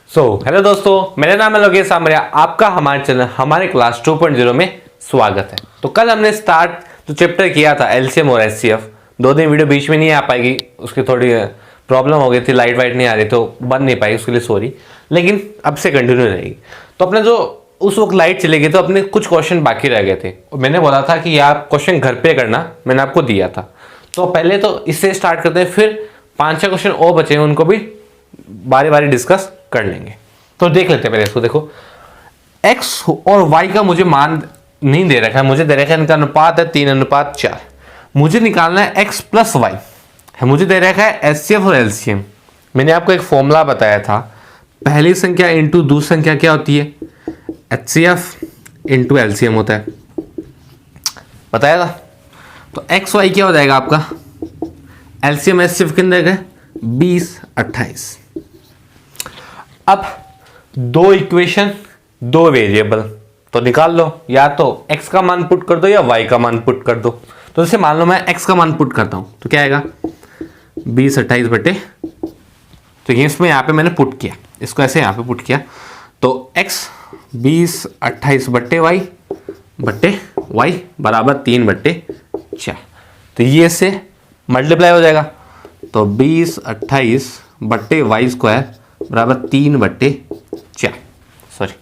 Hello दोस्तों, मेरा नाम है लोकेश सामरिया। आपका हमारे चैनल हमारे क्लास 2.0 में स्वागत है। तो कल हमने जो चैप्टर किया था एलसीएम और एचसीएफ, 2 दिन वीडियो बीच में नहीं आ पाएगी, उसकी थोड़ी प्रॉब्लम हो गई थी, लाइट वाइट नहीं आ रही तो बन नहीं पाई, उसके लिए सॉरी। लेकिन अब से कंटिन्यू रहेगी। तो अपने जो उस वक्त लाइट चली गई तो अपने कुछ क्वेश्चन बाकी रह गए थे और मैंने बोला था कि आप क्वेश्चन घर पे करना, मैंने आपको दिया था। तो पहले तो इससे स्टार्ट करते हैं, फिर 5-6 क्वेश्चन और बचे हैं, उनको भी बारी बारी डिस्कस कर लेंगे। तो देख लेते हैं पहले इसको। देखो, x और y का मुझे मान नहीं दे रखा है, मुझे दे रखा है इनका अनुपात है 3:4। मुझे निकालना है x प्लस वाई है, मुझे दे रखा है एचसीएफ और एलसीएम। मैंने आपको एक फॉर्मूला बताया था, पहली संख्या इंटू दूसरी संख्या क्या होती है, एचसीएफ इंटू एलसीएम होता है, बताया था। तो एक्स वाई क्या हो जाएगा आपका, एलसीएम एचसीएफ के अंदर है 20-28। अब 2 इक्वेशन 2 वेरिएबल तो निकाल लो, या तो x का मान पुट कर दो या y का मान पुट कर दो। तो जैसे मान लो मैं x का मान पुट करता हूं तो क्या आएगा 20-28 बटे, तो ये इसमें यहां पे मैंने पुट किया, इसको ऐसे यहां पे पुट किया, तो x 20-28 बटे y बराबर 3/4। तो ये से मल्टीप्लाई हो जाएगा, तो 20-28 बटे वाई स्क्वायर बराबर 3/4, सॉरी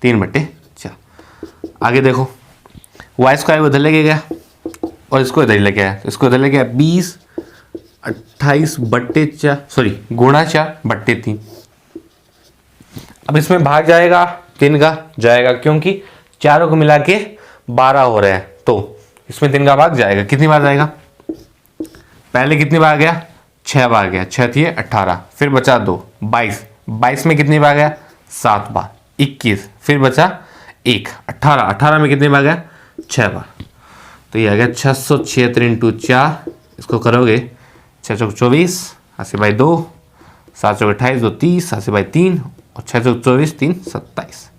3/4। आगे देखो, वाई स्क्वायर इधर लेके गया और इसको इधर लेके आया, इसको इधर लेके आया 20-28 बटे 4, सॉरी गुणा 4/3। अब इसमें भाग जाएगा 3 का जाएगा, क्योंकि चारों को मिला के 12 हो रहे हैं, तो इसमें 3 का भाग जाएगा। कितनी बार जाएगा, पहले कितनी बार गया 6 बार गया, 6 थी 18, फिर बचा 2 22 में कितनी बार गया 7 बार, 21, फिर बचा 1 18 में कितनी बार गया 6 बार। तो ये आ गया 676 इंटू 4, इसको करोगे 6 चौक 24, 80/2, 7 चौक 28, 2 30, 80/3 और 6 चौक 24, 3 27।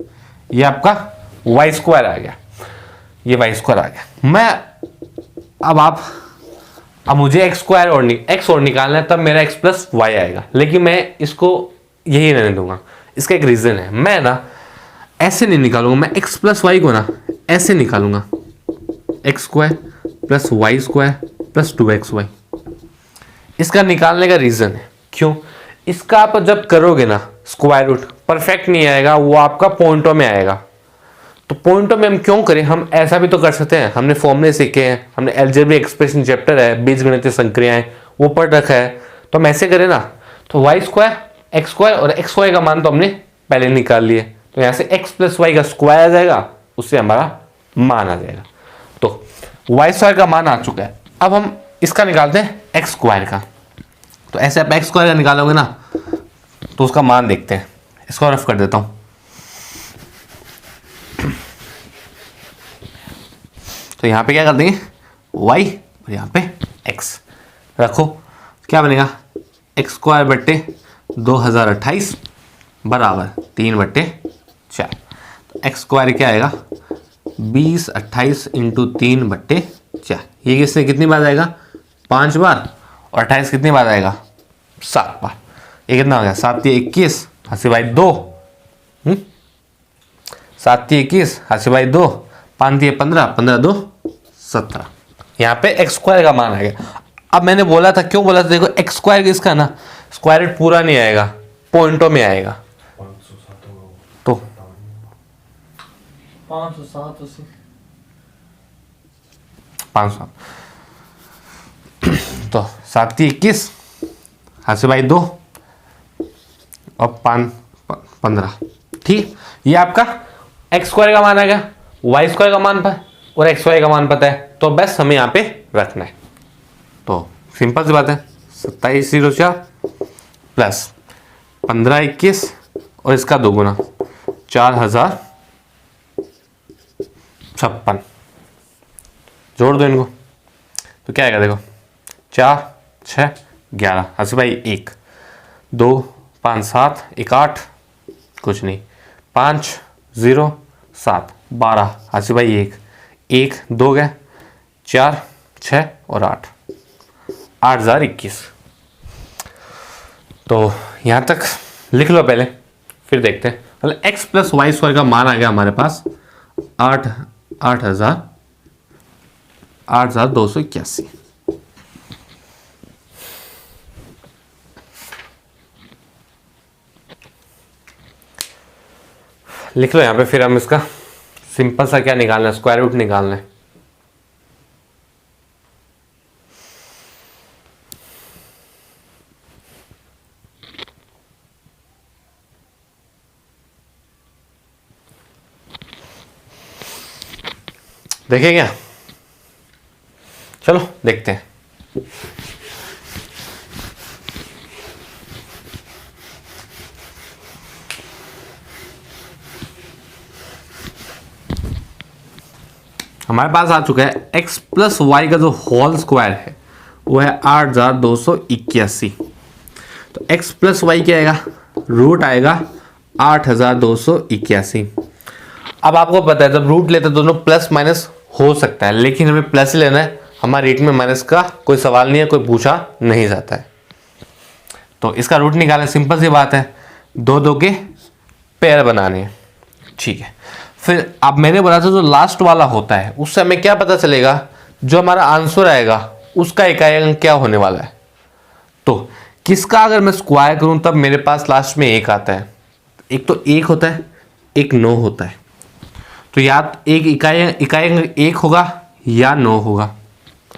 ये आपका वाई स्क्वायर आ गया, ये वाई स्क्वायर आ गया। मैं अब मुझे एक्स और निकालना है, तब मेरा x प्लस वाई आएगा, लेकिन मैं इसको यही रहने दूंगा। इसका एक रीजन है, मैं ना ऐसे नहीं निकालूंगा, मैं x प्लस वाई को ना ऐसे निकालूंगा, X square plus Y square plus 2xy। इसका निकालने का रीजन है, क्यों, इसका आप जब करोगे ना स्क्वायर रूट परफेक्ट नहीं आएगा, वो आपका पॉइंटों में आएगा। तो पॉइंटों में हम क्यों करें, हम ऐसा भी तो कर सकते हैं, हमने फॉर्मूले सीखे हैं, हमने अलजेब्रिक एक्सप्रेशन चैप्टर है, बीजगणितीय संक्रियाएं वो पढ़ रखा है, तो हम ऐसे करें ना, तो वाई स्क्वायर एक्स स्क्वायर और एक्स वाई का मान तो हमने पहले निकाल लिए, तो यहाँ से एक्स प्लस वाई का स्क्वायर आ जाएगा, उससे हमारा मान आ जाएगा। तो वाई स्क्वायर का मान आ चुका है, अब हम इसका निकालते हैं एक्स स्क्वायर का। तो ऐसे आप एक्स स्क्वायर का निकालोगे ना, तो उसका मान देखते हैं, इसको रफ कर देता हूँ। तो यहाँ पे क्या कर देंगे y और यहाँ पे x रखो, क्या बनेगा एक्स स्क्वायर बट्टे 2028 बराबर 3/4। तो एक्स स्क्वायर क्या आएगा 20-28 इंटू 3/4। ये किससे कितनी बार आएगा 5 बार, और 28 कितनी बार आएगा 7 बार। ये कितना हो गया 7×3 = 21, 80/2, 7×3 = 80/2, 5×3 = 15, 15×2 = 17। यहाँ पे एक्स स्क्वायर का मान आ गया। अब मैंने बोला था, क्यों बोला था, देखो एक्स स्क्वायर इसका ना स्क्वायर रूट पूरा नहीं आएगा, पॉइंटों में आएगा। तो 507 तो 7×3 = 80/2 और 5×15, ठीक। ये आपका एक्स स्क्वायर का मान आ गया, वाई स्क्वायर का मान पर और एक्स वाई का मान पता है, तो बस हमें यहाँ पे रखना है। तो सिंपल सी बात है, 2704 प्लस 15×21 और इसका 2 गुना 4056, जोड़ दो इनको, तो क्या आएगा देखो 4 6 11, 80/1, 2 5 7 1 8, कुछ नहीं, 5 0 7 12, 80/1, 1 2 गए, 4 6 और 8, 8021। तो यहाँ तक लिख लो पहले, फिर देखते हैं। मतलब x प्लस वाई स्क्वायर का मान आ गया हमारे पास 8,281। लिख लो यहाँ पे। फिर हम इसका सिंपल सा क्या निकालना है, स्क्वायर रूट निकालना है। देखें क्या? चलो देखते हैं। हमारे पास आ चुका है x प्लस वाई का जो होल स्क्वायर है वो है 8,281। तो x प्लस वाई क्या आएगा, रूट आएगा 8,281। अब आपको पता है जब रूट लेते हैं दोनों प्लस माइनस हो सकता है, लेकिन हमें प्लस ही लेना है। हमारे रेट में माइनस का कोई सवाल नहीं है, कोई पूछा नहीं जाता है। तो इसका रूट निकालें, सिंपल सी बात है, दो दो के पेयर बनाने हैं। ठीक है, फिर अब मैंने बोला था जो लास्ट वाला होता है उससे हमें क्या पता चलेगा, जो हमारा आंसर आएगा उसका इकाई अंक क्या होने वाला है। तो किसका अगर मैं स्क्वायर करूं तब मेरे पास लास्ट में एक आता है। एक तो एक होता है, एक 9 होता है। तो या एक इकाई अंक 1 होगा या 9 होगा,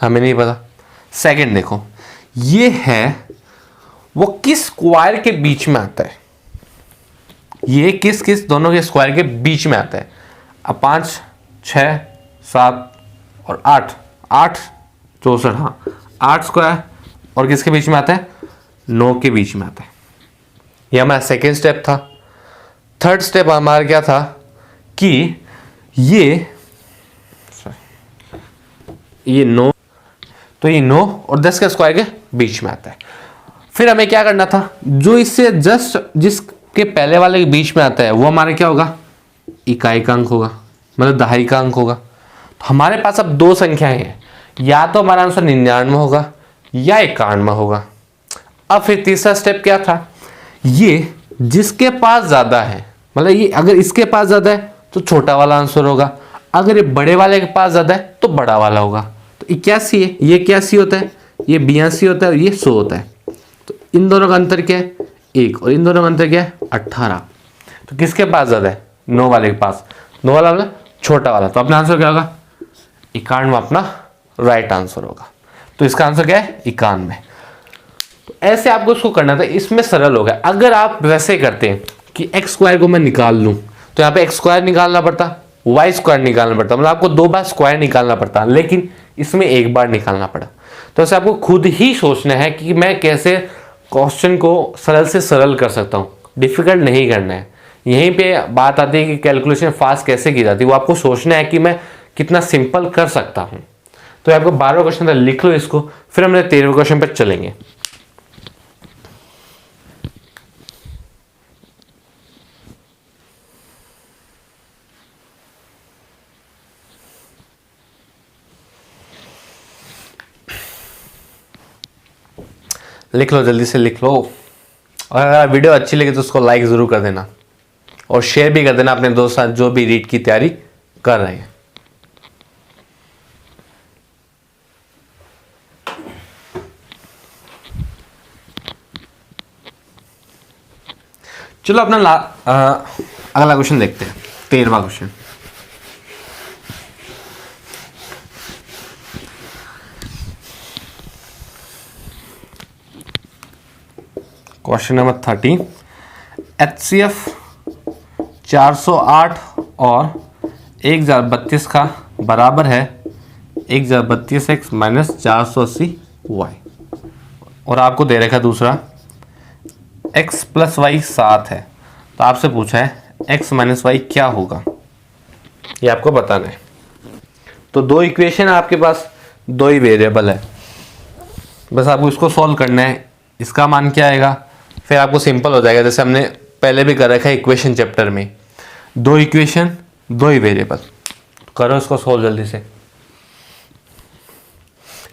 हमें नहीं पता। सेकंड देखो, ये है वो किस स्क्वायर के बीच में आता है, ये किस किस दोनों के स्क्वायर के बीच में आता है। अब 5, 6, 7 और 8, 8 64, हाँ 8 स्क्वायर और किसके बीच में आता है, 9 के बीच में आता है। ये हमारा सेकेंड स्टेप था। थर्ड स्टेप हमारा क्या था कि ये 9, तो ये 9 और 10 के स्क्वायर के बीच में आता है। फिर हमें क्या करना था, जो इससे जस्ट जिसके पहले वाले के बीच में आता है वो हमारा क्या होगा, इकाई का अंक होगा, मतलब दहाई का अंक होगा। तो हमारे पास अब दो संख्याएं हैं, या तो हमारा आंसर 99 होगा या 91 होगा। अब फिर तीसरा स्टेप क्या था, ये जिसके पास ज्यादा है, मतलब ये अगर इसके पास ज्यादा है तो छोटा वाला आंसर होगा, अगर ये बड़े वाले के पास ज्यादा है तो बड़ा वाला होगा। तो 81 है, ये 81 होता है, ये 82 होता है और ये 100 होता है। तो इन दोनों का अंतर क्या है, 1, और इन दोनों का अंतर क्या है, 18। तो किसके पास ज्यादा है, 9 वाले के पास। 9 वाला मतलब छोटा वाला। तो अपना आंसर क्या होगा, 91 अपना राइट आंसर होगा। तो इसका आंसर क्या है, 91। तो ऐसे आपको इसको करना था, इसमें सरल हो गया। अगर आप वैसे करते हैं कि एक्स स्क्वायर को मैं निकाल लूं तो यहाँ पे एक्स स्क्वायर निकालना पड़ता, वाई स्क्वायर निकालना पड़ता, मतलब आपको 2 बार स्क्वायर निकालना पड़ता, लेकिन इसमें 1 बार निकालना पड़ा। तो ऐसे आपको खुद ही सोचना है कि मैं कैसे क्वेश्चन को सरल से सरल कर सकता हूँ, डिफिकल्ट नहीं करना है। यहीं पे बात आती है कि कैलकुलेशन फास्ट कैसे की जाती है, वो आपको सोचना है कि मैं कितना सिंपल कर सकता हूँ। तो आपको 12वां क्वेश्चन था, लिख लो इसको, फिर हम 13वें क्वेश्चन पर चलेंगे। लिख लो, जल्दी से लिख लो। और अगर वीडियो अच्छी लगे तो उसको लाइक ज़रूर कर देना और शेयर भी कर देना अपने दोस्त साथ जो भी रीड की तैयारी कर रहे हैं। चलो अपना अगला क्वेश्चन देखते हैं, 13वां क्वेश्चन। क्वेश्चन नंबर 13, HCF 408 और 1032 का बराबर है 1032x माइनस 480y। और आपको दे रखा दूसरा x प्लस वाई 7 है। तो आपसे पूछा है x माइनस वाई क्या होगा, ये आपको बताना है। तो 2 इक्वेशन है आपके पास, 2 ही वेरिएबल है, बस आपको इसको सॉल्व करना है। इसका मान क्या आएगा, फिर आपको सिंपल हो जाएगा, जैसे हमने पहले भी कर रखा है इक्वेशन चैप्टर में। 2 इक्वेशन 2 ही वेरिएबल, करो इसको सॉल्व जल्दी से।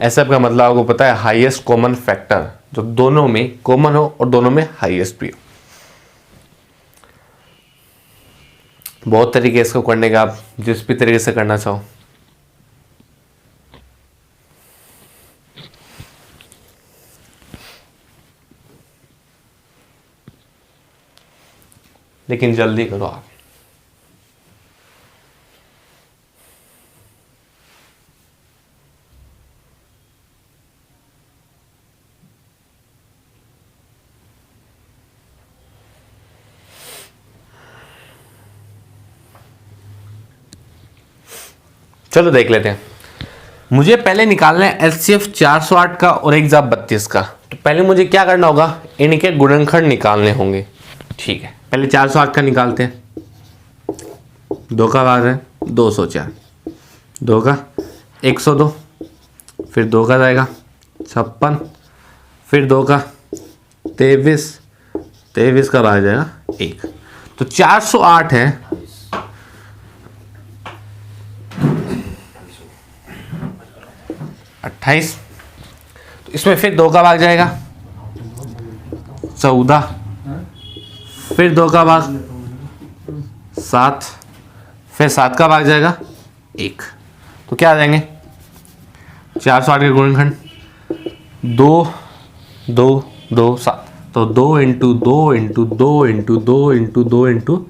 ऐसे आपका मतलब आपको पता है हाईएस्ट कॉमन फैक्टर, जो दोनों में कॉमन हो और दोनों में हाईएस्ट भी हो। बहुत तरीके इसको करने का, आप जिस भी तरीके से करना चाहो। लेकिन जल्दी करो आप। चलो देख लेते हैं। मुझे पहले निकालना है एलसीएफ 408 का और एग्जाम 32 का। तो पहले मुझे क्या करना होगा, इनके गुणनखंड निकालने होंगे। ठीक है, पहले 408 का निकालते हैं। 2 का भाग है 204, 2 का 102, फिर 2 का जाएगा 56, फिर 2 का 23, 23 का भाग जाएगा 1। तो 408 है 28। तो इसमें फिर 2 का भाग जाएगा 14, फिर 2 का भाग 7, फिर 7 का भाग जाएगा 1। तो क्या आ जाएंगे 408 के गुणनखंड 2 2 2 7। तो 2 into 2 into 2 into 2 into 2 into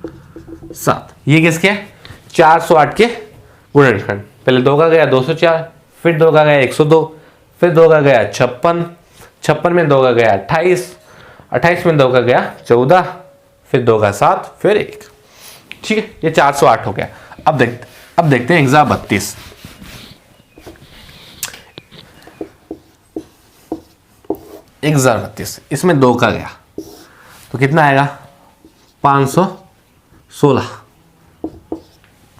7, ये किसके है 408 के गुणनखंड। पहले 2 का गया 204, फिर 2 का गया 102, फिर 2 का गया 56, 56 में 2 का गया 28, 28 में 2 का गया 14, फिर 2 का 7, फिर 1। ठीक है, ये 408 हो गया। अब देखते हैं एग्जाम 32। एग्जाम 32 इसमें 2 का गया तो कितना आएगा 516।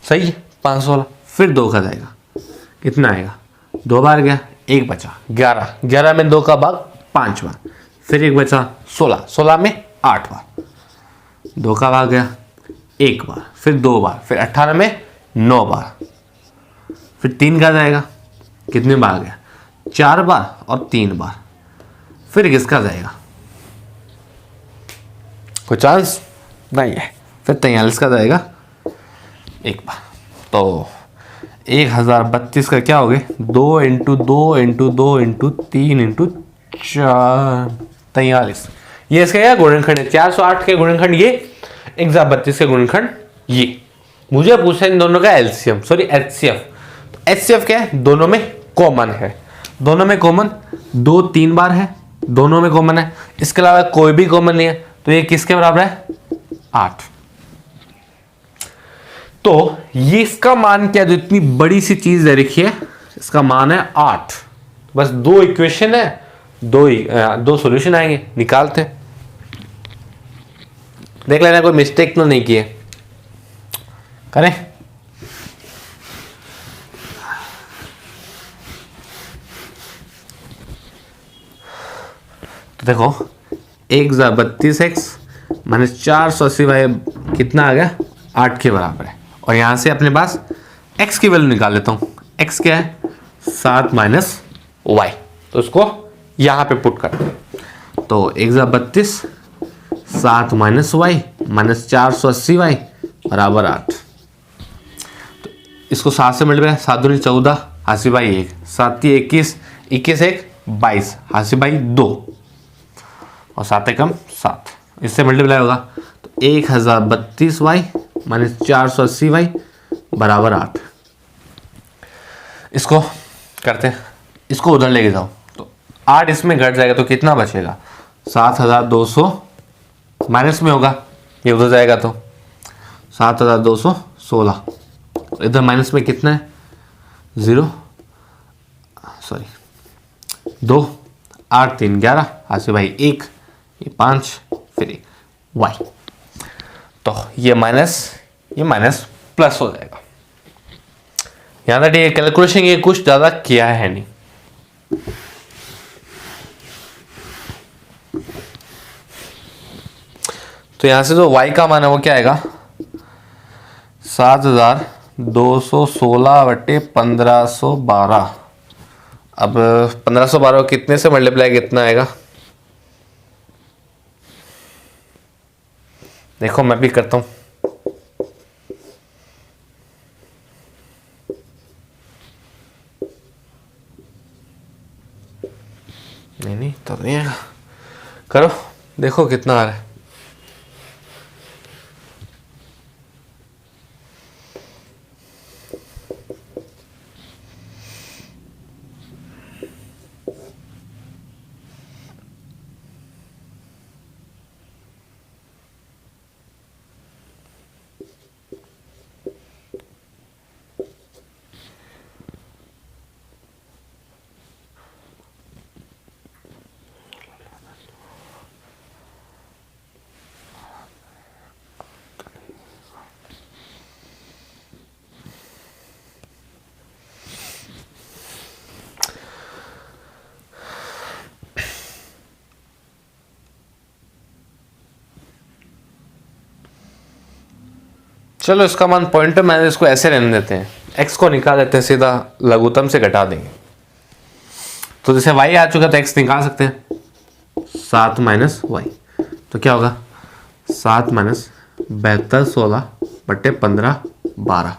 सही है 516। फिर 2 का जाएगा कितना आएगा 2 बार गया 1 बचा 11, 11 में 2 का भाग 5 बार, फिर 1 बचा 16, 16 में 8 बार, 2 का भाग गया 1 बार, फिर 2 बार, फिर 18 में 9 बार, फिर 3 का जाएगा कितने बार गया 4 बार और 3 बार, फिर किसका जाएगा कोई चांस नहीं है, फिर 43 का जाएगा 1 बार। तो 1032 का क्या हो गए 2 इंटू 2 इंटू 2 इंटू 3 इंटू 4 43। ये इसका क्या गुणनखंड है 408 के गुणनखंड ये, एग्जाम 32 के गुणनखंड ये। मुझे पूछा इन दोनों का एलसीएम सॉरी एचसीएफ। तो एचसीएफ क्या है दोनों में कॉमन है, दोनों में कॉमन 2 3 बार है, दोनों में कॉमन है, इसके अलावा कोई भी कॉमन नहीं है। तो ये किसके बराबर है 8। तो ये इसका मान क्या, जो इतनी बड़ी सी चीज दे रखी है इसका मान है 8। बस 2 इक्वेशन है, 2 सॉल्यूशन आएंगे, निकालते हैं। देख लेना कोई मिस्टेक तो नहीं किए, करें। तो देखो 1/32x माइनस 480y कितना आ गया 8 के बराबर है। और यहां से अपने पास x की वैल्यू निकाल लेता हूं। x क्या है 7 माइनस y, तो उसको यहां पे पुट करते हैं। तो 1/32 7 माइनस y माइनस 480y बराबर 8। तो इसको 7 से मल्टीप्लाई 7 दूनी 14 हासी बाई 1, 7 21, 21 1 22 हासी बाई 2 और 7 एकम 7, इससे मल्टीप्लाई होगा तो 1032y माइनस 480y बराबर 8। इसको करते हैं, इसको उधर लेके जाओ तो 8 इसमें घट जाएगा तो कितना बचेगा 7200 माइनस में होगा, ये उधर जाएगा तो 7216। इधर माइनस में कितना है 0 सॉरी 2 8 3 11 हासिल भाई 1 ये 5 फिर 1 y। तो ये माइनस प्लस हो जाएगा। यहाँ तक ये कैलकुलेशन ये कुछ ज़्यादा किया है नहीं। तो यहाँ से जो y का मान है वो क्या आएगा 7216 बटे 1512। अब 1512 कितने से मल्टीप्लाई कितना आएगा देखो मैं भी करता हूँ। नहीं तो नहीं आएगा। करो, देखो कितना आ रहा है। चलो इसका मान पॉइंटर मैंने इसको ऐसे रहने देते हैं, x को निकाल देते हैं, सीधा लघुत्तम से घटा देंगे। तो जैसे y आ चुका तो x निकाल सकते हैं, 7 माइनस वाई। तो क्या होगा 7 माइनस 72 16 बट्टे 15 12।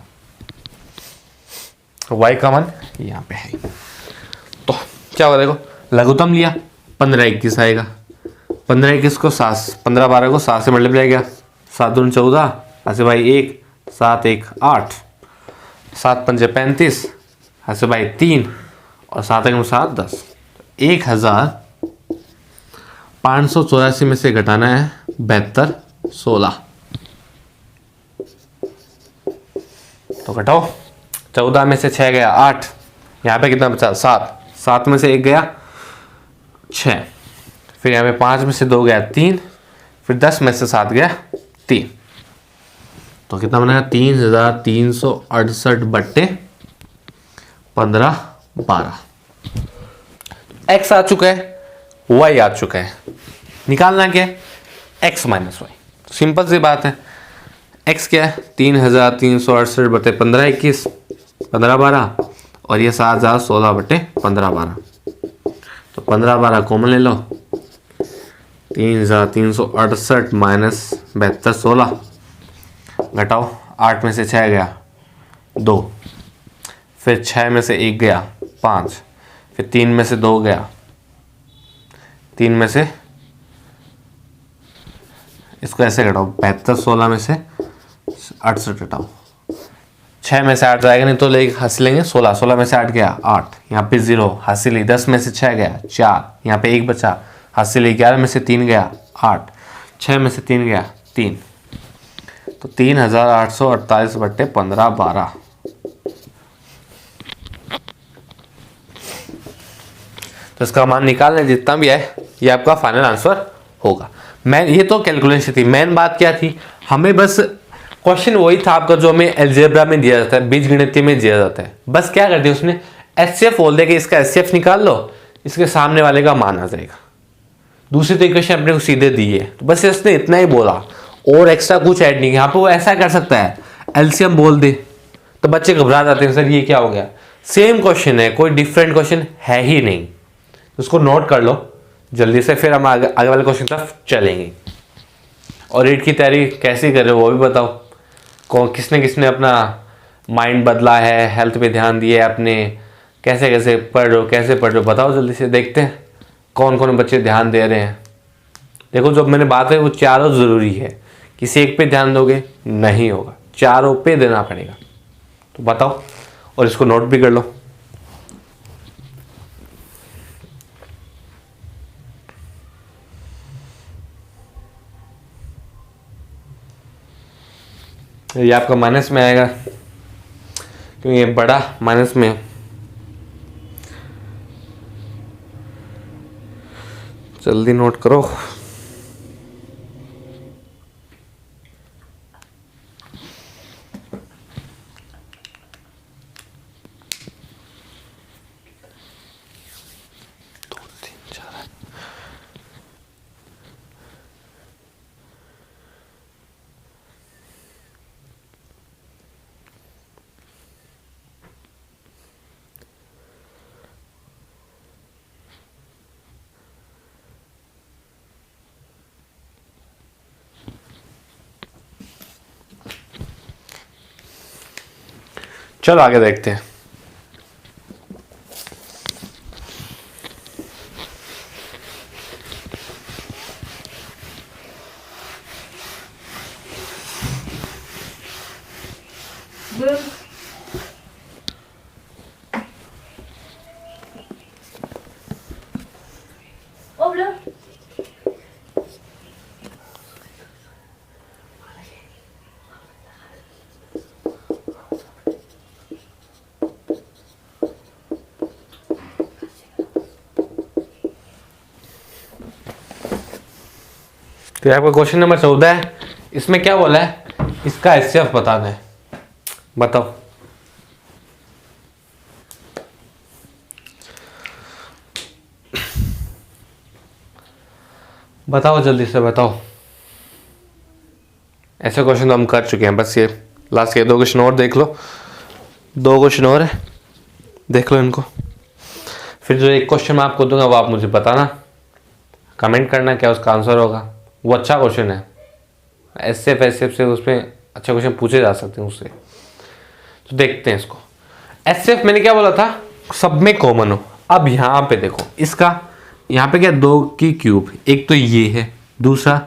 y का मान यहाँ पे है। तो क्या होगा, देखो लघुत्तम लिया 15 21 आएगा, 15 21 को 7 15 12 को 7 से मल्टीप्लाई किया, 7 दूनी 14, ऐसे भाई 1 7 1 8, 7 पंजे 35, ऐसे भाई 3 और 7 1 7 10। 1584 में से घटाना है 72 16। तो घटाओ, 14 में से 6 गया 8, यहाँ पे कितना बचा 7, 7 में से 1 गया 6, फिर यहाँ पे 5 में से 2 गया 3, फिर 10 में से 7 गया 3। तो कितना बनेगा 3368 बट्टे 15 12। x आ चुका है, y आ चुका है, निकालना क्या है x माइनस वाई। सिंपल सी बात है, x क्या है 3368 बट्टे 15 21 15 12, और ये 7016 बट्टे 15 12। तो 15 12 कॉमन ले लो, 3368 माइनस 72 16, घटाओ 8 में से 6 गया 2, फिर 6 में से 1 गया 5, फिर 3 में से 2 गया, 3 में से इसको ऐसे घटाओ 72 16 में से 68 घटाओ, 6 में से 8 जाएगा नहीं तो लेके हंस लेंगे 16, 16 में से 8 गया 8, यहाँ पे 0 हंसी ली, 10 में से 6 गया 4, यहाँ पे 1 बचा हंसी ली, 11 में से 3 गया 8, 6 में से 3 गया 3। तो 3848 बट्टे 15 12। तो इसका मान निकालने जितना भी है ये आपका फाइनल आंसर होगा। मैं ये तो कैलकुलेशन थी, मेन बात क्या थी, हमें बस क्वेश्चन वही था आपका जो हमें अलजेब्रा में दिया जाता है, बीजगणितीय में दिया जाता है। बस क्या करते हैं उसने एचसीएफ बोल दे कि इसका एचसीएफ निकाल लो, इसके सामने वाले का मान आ जाएगा। दूसरी तो इक्वेशन अपने को सीधे दी है, तो बस इसने इतना ही बोला और एक्स्ट्रा कुछ ऐड नहीं किया। यहाँ पे वो ऐसा कर सकता है एलसीएम बोल दे तो बच्चे घबरा जाते हैं, सर ये क्या हो गया। सेम क्वेश्चन है, कोई डिफरेंट क्वेश्चन है ही नहीं, उसको नोट कर लो जल्दी से, फिर हम आगे वाले क्वेश्चन तरफ चलेंगे। और रीट की तैयारी कैसी कर रहे हो वो भी बताओ, किसने किसने अपना माइंड बदला है, हेल्थ पे ध्यान दिया है अपने, कैसे कैसे पढ़ रहे हो, कैसे पढ़ रहे हो बताओ जल्दी से, देखते हैं कौन कौन बच्चे ध्यान दे रहे हैं। देखो जो मैंने बात है वो चारों ज़रूरी है, किसी एक पे ध्यान दोगे नहीं होगा, चारों पे देना पड़ेगा। तो बताओ और इसको नोट भी कर लो। ये आपका माइनस में आएगा क्योंकि ये बड़ा माइनस में है। जल्दी नोट करो। चलो आगे देखते हैं। बेटा। तो आपका क्वेश्चन नंबर 14 है। इसमें क्या बोला है, इसका एचसीएफ बताना है। बताओ। बताओ जल्दी से बताओ। ऐसे क्वेश्चन तो हम कर चुके हैं, बस ये लास्ट के 2 क्वेश्चन और देख लो। 2 क्वेश्चन और है, देख लो इनको। फिर जो एक क्वेश्चन मैं आपको दूंगा वो आप मुझे बताना, कमेंट करना क्या उसका आंसर होगा। वो अच्छा क्वेश्चन है, एसएफ से उसमें अच्छे क्वेश्चन पूछे जा सकते हैं उससे। तो देखते हैं इसको। एसएफ मैंने क्या बोला था, सब में कॉमन हो। अब यहाँ पे देखो, इसका यहाँ पे क्या 2 की क्यूब, एक तो ये है, दूसरा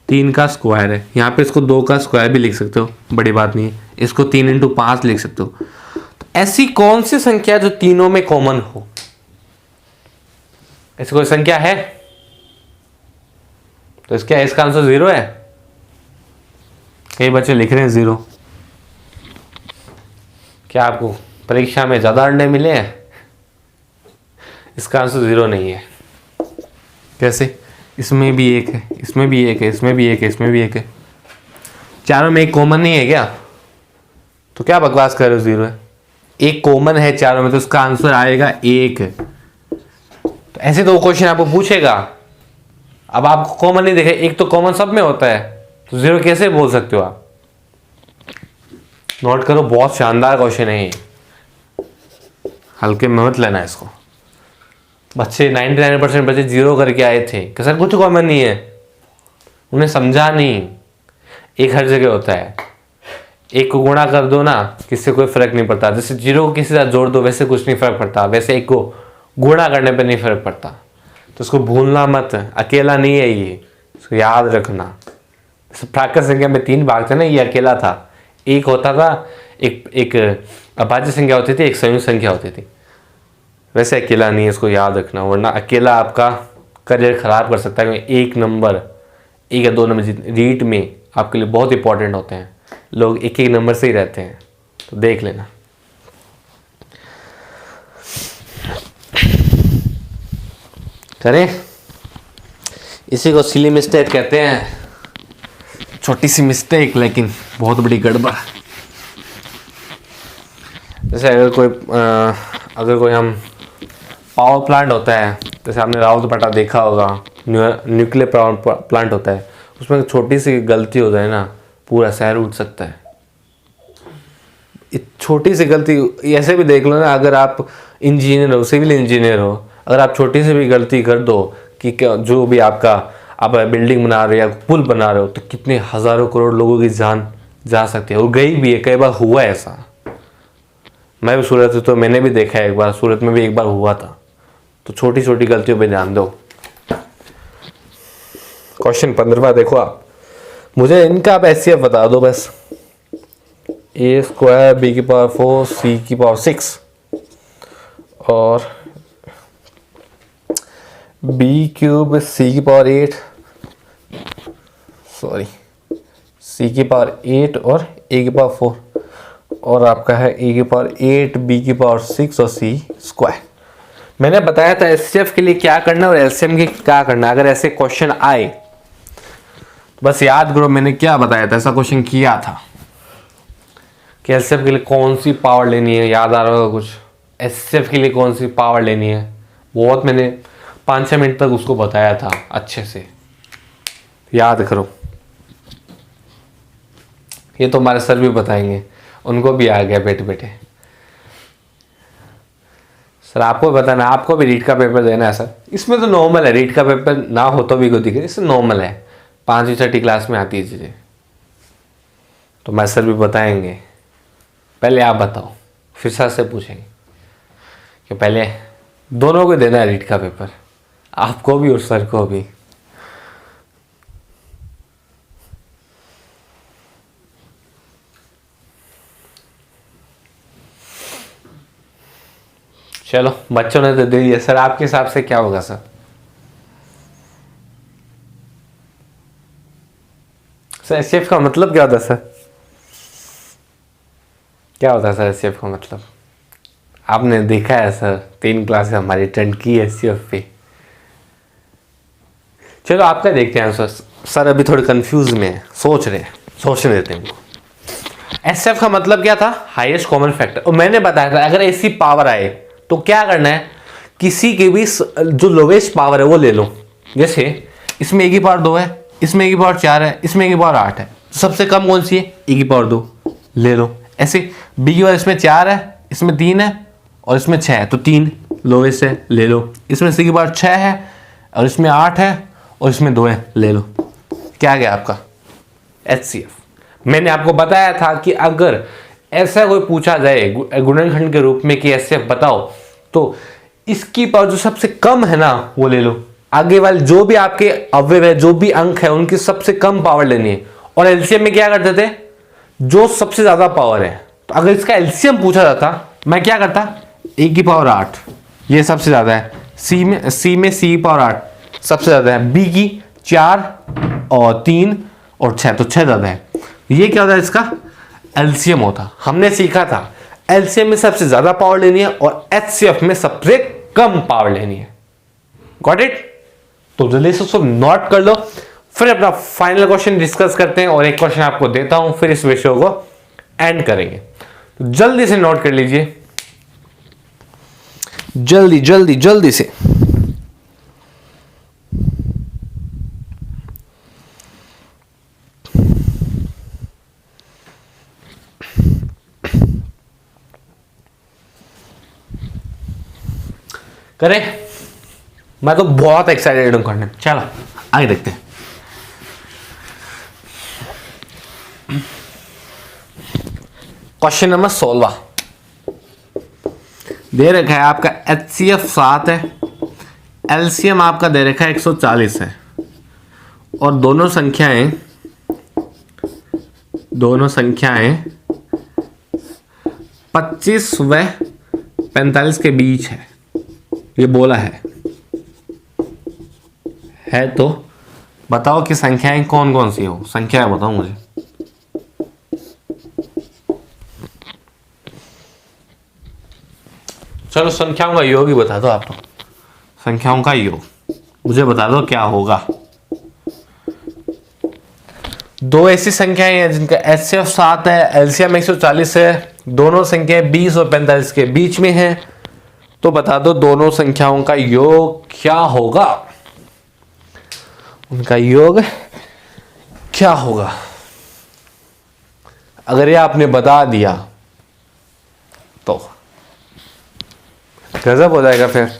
3 का स्क्वायर है। यहाँ पे इसको 2 का स्क्वायर भी लिख सकते हो, बड़ी बात नहीं है। इसको 3 × 5 लिख सकते हो। तो ऐसी कौन सी संख्या जो तीनों में कॉमन हो? ऐसी कोई संख्या है? तो इसका आंसर 0 है। कई बच्चे लिख रहे हैं 0। क्या आपको परीक्षा में ज्यादा अंडे मिले हैं? इसका आंसर 0 नहीं है। कैसे? इसमें भी 1 है, इसमें भी 1 है, इसमें भी 1 है, इसमें भी 1 है। चारों में एक कॉमन नहीं है क्या? तो क्या बकवास कर रहे हो, 0 है। एक कॉमन है चारों में, तो इसका आंसर आएगा 1। तो ऐसे तो क्वेश्चन आपको पूछेगा। अब आपको कॉमन नहीं दिखे, एक तो कॉमन सब में होता है, तो 0 कैसे बोल सकते हो आप? नोट करो, बहुत शानदार क्वेश्चन है ये, हल्के में मत लेना इसको। बच्चे 99% बच्चे 0 करके आए थे कि सर कुछ कॉमन नहीं है। उन्हें समझा नहीं, एक हर जगह होता है। एक को गुणा कर दो ना, किससे कोई फर्क नहीं पड़ता। जैसे 0 को किसी साथ जोड़ दो, वैसे कुछ नहीं फर्क पड़ता। वैसे एक को गुणा करने पर नहीं फर्क पड़ता। तो उसको भूलना मत, अकेला नहीं है ये, इसको याद रखना। प्राकृत संख्या में 3 भाग थे ना, ये अकेला था। एक होता था, एक अभाज्य संख्या होती थी, एक संयुक्त संख्या होती थी। वैसे अकेला नहीं है, इसको याद रखना, वरना अकेला आपका करियर खराब कर सकता है। 1 नंबर, 1 या 2 नंबर रीट में आपके लिए बहुत इंपॉर्टेंट होते हैं। लोग 1-1 नंबर से ही रहते हैं, तो देख लेना। करें, इसी को सिली मिस्टेक कहते हैं। छोटी सी मिस्टेक लेकिन बहुत बड़ी गड़बड़। जैसे अगर कोई हम पावर प्लांट होता है, जैसे आपने रावतबाटा देखा होगा, न्यूक्लियर पावर प्लांट होता है, उसमें छोटी सी गलती हो जाए ना, पूरा शहर उठ सकता है। छोटी सी गलती, ऐसे भी देख लो ना, अगर आप इंजीनियर हो, सिविल इंजीनियर हो, अगर आप छोटी सी भी गलती कर दो कि जो भी आप बिल्डिंग बना रहे हो या पुल बना रहे हो, तो कितने हज़ारों करोड़ लोगों की जान जा सकती है। और गई भी है, कई बार हुआ है ऐसा। मैं भी सूरत से, तो मैंने भी देखा है, एक बार सूरत में भी एक बार हुआ था। तो छोटी छोटी गलतियों पे ध्यान दो। क्वेश्चन 15 देखो आप, मुझे इनका आप एचसीएफ बता दो बस। a² b⁴ c⁴ और b³ c⁴8, सॉरी c⁴8 और a⁴, और आपका है a⁴8 b⁴6 और c²। मैंने बताया था एचसीएफ के लिए क्या करना है और एलसीएम के क्या करना है। अगर ऐसे क्वेश्चन आए बस याद करो मैंने क्या बताया था। ऐसा क्वेश्चन किया था कि एचसीएफ के लिए कौन सी पावर लेनी है, याद आ रहा होगा कुछ। एचसीएफ के लिए कौन सी पावर लेनी है, बहुत मैंने 5-6 मिनट तक उसको बताया था अच्छे से, याद करो। ये तो हमारे सर भी बताएंगे, उनको भी आ गया बैठे बैठे। सर आपको बताना, आपको भी रीट का पेपर देना है सर। इसमें तो नॉर्मल है, रीट का पेपर ना हो तो भी कोई दिक्कत, इससे नॉर्मल है, 5वीं-6वीं क्लास में आती है चीज़ें। तो मैं सर भी बताएंगे। पहले आप बताओ, फिर सर से पूछेंगे कि पहले दोनों को देना है रीट का पेपर, आपको भी और सर को भी। चलो बच्चों ने तो दे दिया। सर आपके हिसाब से क्या होगा सर? सर एचसीएफ का मतलब क्या होता है सर? क्या होता है सर एचसीएफ का मतलब? आपने देखा है सर, 3 क्लासेस हमारी अटेंड की है एचसीएफ पे। चलो आपका देखते हैं सर। सर अभी थोड़े कंफ्यूज में है, सोचने देते हैं उनको। एचसीएफ का मतलब क्या था? Highest common factor. और मैंने बताया था अगर ऐसी पावर आए तो क्या करना है, किसी के भी जो लोवेस्ट पावर है वो ले लो। जैसे इसमें ए की पावर 2 है, इसमें ए की पावर 4 है, इसमें ए की पावर 8 है, तो सबसे कम कौन सी है? ए की पावर 2 ले लो। ऐसे बी की पावर इसमें 4 है, इसमें 3 है और इसमें 6 है, तो 3 लोवेस्ट है, ले लो। इसमें सी की पावर 6 है और इसमें 8 है और इसमें 2 है, ले लो। क्या गया आपका? एचसीएफ। मैंने आपको बताया था कि अगर ऐसा कोई पूछा जाए गुणनखंड के रूप में कि एचसीएफ बताओ, तो इसकी पावर जो सबसे कम है ना वो ले लो। आगे वाले जो भी आपके अवयव है, जो भी अंक है, उनकी सबसे कम पावर लेनी है। और एलसीएम में क्या करते थे? जो सबसे ज्यादा पावर है। तो अगर इसका एलसीएम पूछा जाता, मैं क्या करता? ए की पावर 8 ये सबसे ज्यादा है, सी में सी की पावर 8 सबसे ज्यादा है, बी की 4 और 3 और 6, तो 6 ज्यादा है। ये क्या होता है? इसका एलसीएम होता। हमने सीखा था एलसीएम में सबसे ज्यादा पावर लेनी है और एचसीएफ में सबसे कम पावर लेनी है। Got it? तो जल्दी से उसको नोट कर लो, फिर अपना फाइनल क्वेश्चन डिस्कस करते हैं। और एक क्वेश्चन आपको देता हूं, फिर इस विषय को एंड करेंगे। तो जल्दी से नोट कर लीजिए, जल्दी से। करें? मैं तो बहुत एक्साइटेड हूं करने। चलो आगे देखते हैं। क्वेश्चन नंबर 16 दे रखा है आपका। एचसीएफ 7 है, एलसीएम आपका दे रखा है 140 है, और दोनों संख्याएं 25 व 45 के बीच है, ये बोला है। तो बताओ कि संख्याएं कौन कौन सी हो? संख्याएं बताओ मुझे। चलो संख्याओं का योग ही बता दो आप। तो संख्याओं का योग मुझे बता दो क्या होगा। दो ऐसी संख्याएं हैं जिनका एचसीएफ 7 है, एलसीएम 140 है, दोनों संख्याएं 20 और 45 के बीच में है। तो बता दो दोनों संख्याओं का योग क्या होगा? उनका योग क्या होगा? अगर ये आपने बता दिया तो गजब हो जाएगा फिर।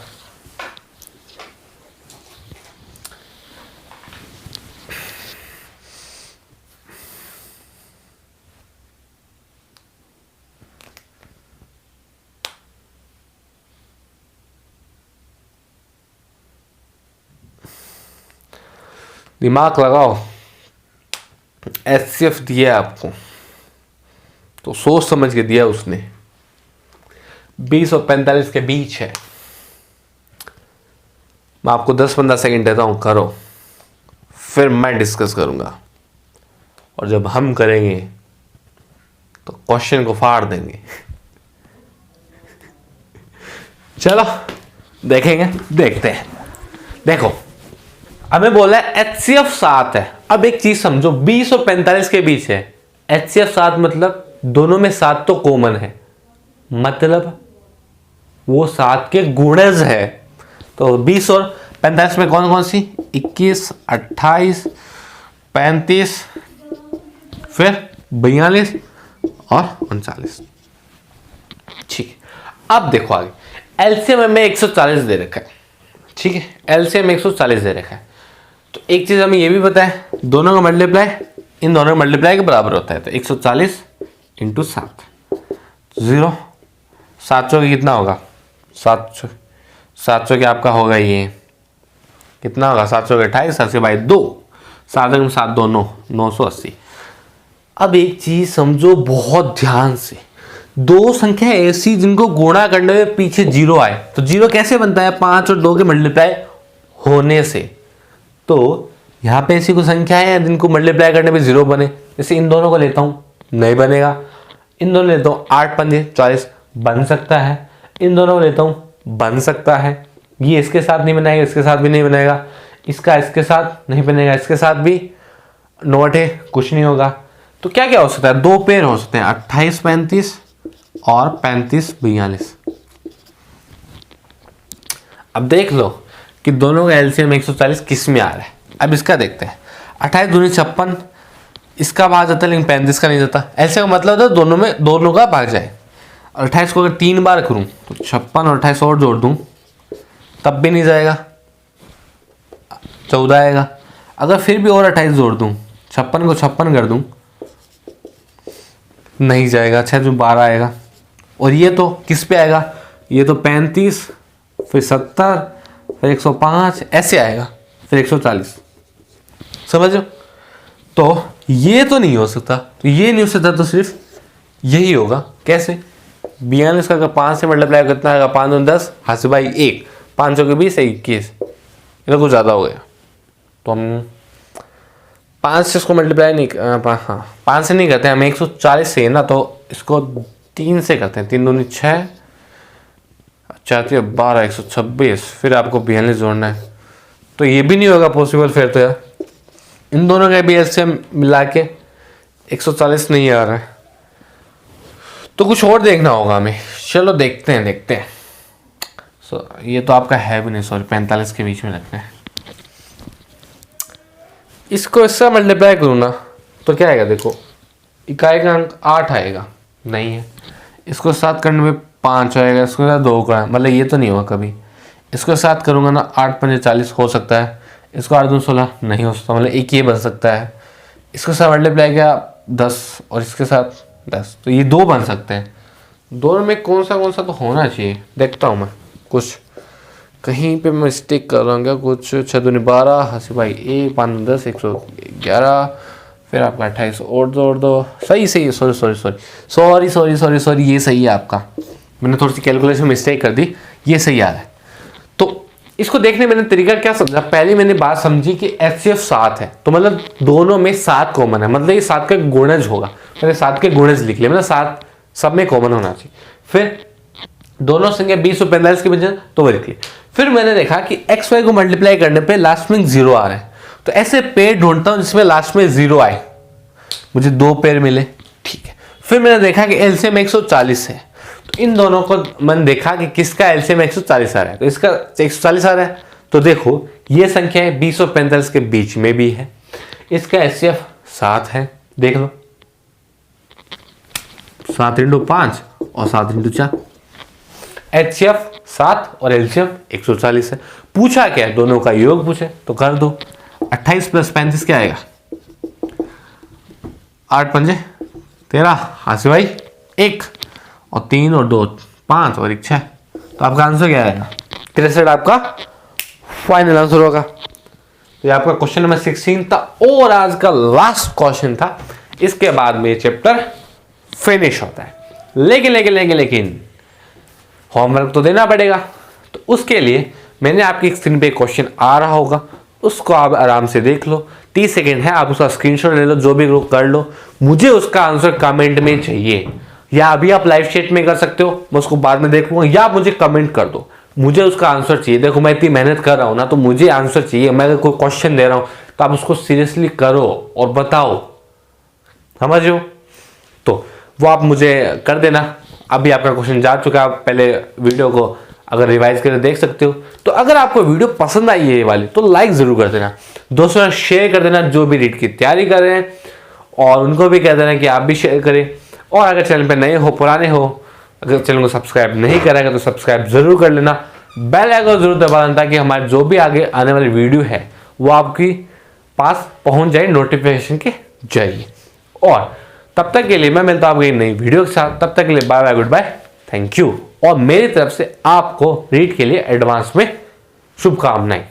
दिमाग लगाओ। एचसीएफ दिया आपको तो सोच समझ के दिया उसने। 20 और 45 के बीच है। मैं आपको 10-15 सेकंड देता हूं, करो, फिर मैं डिस्कस करूंगा। और जब हम करेंगे तो क्वेश्चन को फाड़ देंगे। चलो देखेंगे, देखते हैं। देखो हमें बोला है एचसीएफ 7 है। अब एक चीज समझो, 20 और 45 के बीच है। एचसीएफ 7 मतलब दोनों में 7 तो कॉमन है, मतलब वो 7 के गुणज है। तो 20 और 45 में कौन कौन सी? 21, 28, 35, फिर 42 और 39। ठीक है, अब देखो आगे। एलसीएम में 140 दे रखा है। ठीक है, एलसीएम 140 दे रखा है। तो एक चीज हमें यह भी पता है, दोनों का मल्टीप्लाई इन दोनों का मल्टीप्लाई के बराबर होता है। तो 140 इंटू 7, 0, 7 चौके कितना होगा? 7 चौके आपका होगा ये कितना होगा? 7 चौके 28, 80 बाई 2, 7 2 9, 980। अब एक चीज समझो बहुत ध्यान से, दो संख्या ऐसी जिनको गुणा करने में पीछे 0 आए। तो 0 कैसे बनता है? 5 और 2 के मल्टीप्लाई होने से। तो यहाँ पे ऐसी कोई संख्या है जिनको मल्टीप्लाई करने पे 0 बने, जैसे इन दोनों को लेता हूँ नहीं बनेगा, इन दोनों लेता हूँ 8 पंजे 40 बन सकता है, इन दोनों को लेता हूँ बन सकता है, ये इसके साथ नहीं बनाएगा, इसके साथ भी नहीं बनाएगा, इसका इसके साथ नहीं बनेगा, इसके साथ भी नोट है, कुछ नहीं होगा। तो क्या क्या हो सकता है, 2 पेयर हो सकते हैं 28 35 और 35 42। अब देख लो कि दोनों का एलसीएम 140 किस में आ रहा है। अब इसका देखते हैं, 28 दूनी 56, इसका भाग जाता है लेकिन 35 का नहीं जाता। ऐसे का मतलब होता है दोनों का भाग जाए। और 28 को अगर 3 बार करूं तो 56 और 28 और जोड़ दूं तब भी नहीं जाएगा, 14 आएगा। अगर फिर भी और 28 जोड़ दूं, 56 को 56 कर दूं, नहीं जाएगा, 6 जो 12 आएगा। और ये तो किस पे आएगा, ये तो 35 फिर 70 फिर 105 ऐसे आएगा, फिर 140। समझो, तो ये तो नहीं हो सकता, तो ये नहीं हो सकता, तो सिर्फ यही होगा। कैसे, 42 का अगर 5 से मल्टीप्लाई करता है, 5 और 10 हाथ से भाई 1, 5 के 20 21, ये तो कुछ ज़्यादा हो गया। तो हम 5 से इसको मल्टीप्लाई नहीं, हाँ 5 से नहीं करते, हम 140 से ना, तो इसको 3 से करते हैं। 3 दूनी 6, 4 12 126, फिर आपको 42 जोड़ना है, तो ये भी नहीं होगा पॉसिबल। फिर तो यार इन दोनों का भी एलसीएम मिला के 140 नहीं आ रहा है, तो कुछ और देखना होगा हमें। चलो देखते हैं। ये तो आपका है भी नहीं, सॉरी 45 के बीच में रखना है। इसको इससे मल्टीप्लाई करूँ ना तो क्या आएगा, देखो इकाई का अंक 8 आएगा, नहीं है। इसको 7 करने में 5 आएगा, इसको 2 का, मतलब ये तो नहीं होगा कभी। इसको 7 करूँगा ना, 8 पंजे 40 हो सकता है, इसको 8 दूनी 16 नहीं हो सकता, मतलब एक ये बन सकता है। इसके साथ मल्टीप्लाई किया 10 और इसके साथ 10, तो ये 2 बन सकते हैं। दोनों में कौन सा तो होना चाहिए, देखता हूँ मैं। कुछ कहीं पे मिस्टेक कर रहा हूँ क्या, कुछ 6 दूनी 12 हंसी भाई 1 5 10 111, फिर आपका 28 और जोड़ दो, सही है। सॉरी, ये सही है आपका, मैंने थोड़ी सी कैलकुलेशन मिस्टेक कर दी, ये सही आ रहा है। तो इसको देखने मैंने तरीका क्या समझा, पहले मैंने बात समझी कि एचसीएफ 7 है, तो मतलब दोनों में 7 कॉमन है, मतलब ये 7 का गुणज होगा। मैंने 7 के गुणज लिख लिया, मतलब 7 सब में कॉमन होना चाहिए। फिर दोनों संख्या 20 और 45 के बजाय तो वो लिख लिया। फिर मैंने देखा कि एक्स वाई को मल्टीप्लाई करने पे लास्ट में 0 आ रहा है, तो ऐसे पेयर ढूंढता हूं जिसमें लास्ट में 0 आए, मुझे 2 पेयर मिले, ठीक है। फिर मैंने देखा कि एलसीएम 140 है, तो इन दोनों को मैंने देखा कि किसका एलसीएम 140 आ रहा है, तो इसका 140 आ रहा है। तो देखो ये संख्या है 20 और 45 के बीच में भी है, इसका एचसीएफ 7 है, देख लो 7 × 5 और 7 × 4, एचसीएफ 7 और एलसीएम 140 है। पूछा क्या है, दोनों का योग पूछे, तो कर दो। 28 + 35 क्या आएगा, 8 पंजे 13 हासिल भाई 1 और 3 और 2 5 और 1 6, तो आपका आंसर क्या आएगा 63, आपका फाइनल आंसर होगा। तो ये आपका क्वेश्चन नंबर 16 था और आज का लास्ट क्वेश्चन था। इसके बाद में चैप्टर फिनिश होता है, लेकिन होमवर्क तो देना पड़ेगा। तो उसके लिए मैंने आपकी स्क्रीन पे क्वेश्चन आ रहा होगा, उसको आप आराम से देख लो, 30 सेकेंड है, आप उसका स्क्रीनशॉट ले लो, जो भी कर लो। मुझे उसका आंसर कमेंट में चाहिए, या अभी आप लाइव चैट में कर सकते हो, मैं उसको बाद में देखूंगा, या आप मुझे कमेंट कर दो, मुझे उसका आंसर चाहिए। देखो मैं इतनी मेहनत कर रहा हूँ ना, तो मुझे आंसर चाहिए। मैं अगर कोई क्वेश्चन दे रहा हूँ तो आप उसको सीरियसली करो और बताओ, समझो। तो वो आप मुझे कर देना। अभी आपका क्वेश्चन जा चुका है, आप पहले वीडियो को अगर रिवाइज करके देख सकते हो। तो अगर आपको वीडियो पसंद आई है ये वाली, तो लाइक जरूर कर देना, दोस्तों शेयर कर देना जो भी रीट की तैयारी कर रहे हैं, और उनको भी कह देना कि आप भी शेयर करें। और अगर चैनल पे नए हो, पुराने हो, अगर चैनल को सब्सक्राइब नहीं करेगा तो सब्सक्राइब जरूर कर लेना, बेल आइकन जरूर दबा देना, ताकि हमारे जो भी आगे आने वाली वीडियो है वो आपकी पास पहुंच जाए नोटिफिकेशन के जरिए। और तब तक के लिए मैं मिलता हूं आपको एक नई वीडियो के साथ। तब तक के लिए bye bye, goodbye, thank you. और मेरी तरफ से आपको रीड के लिए एडवांस में शुभकामनाएं।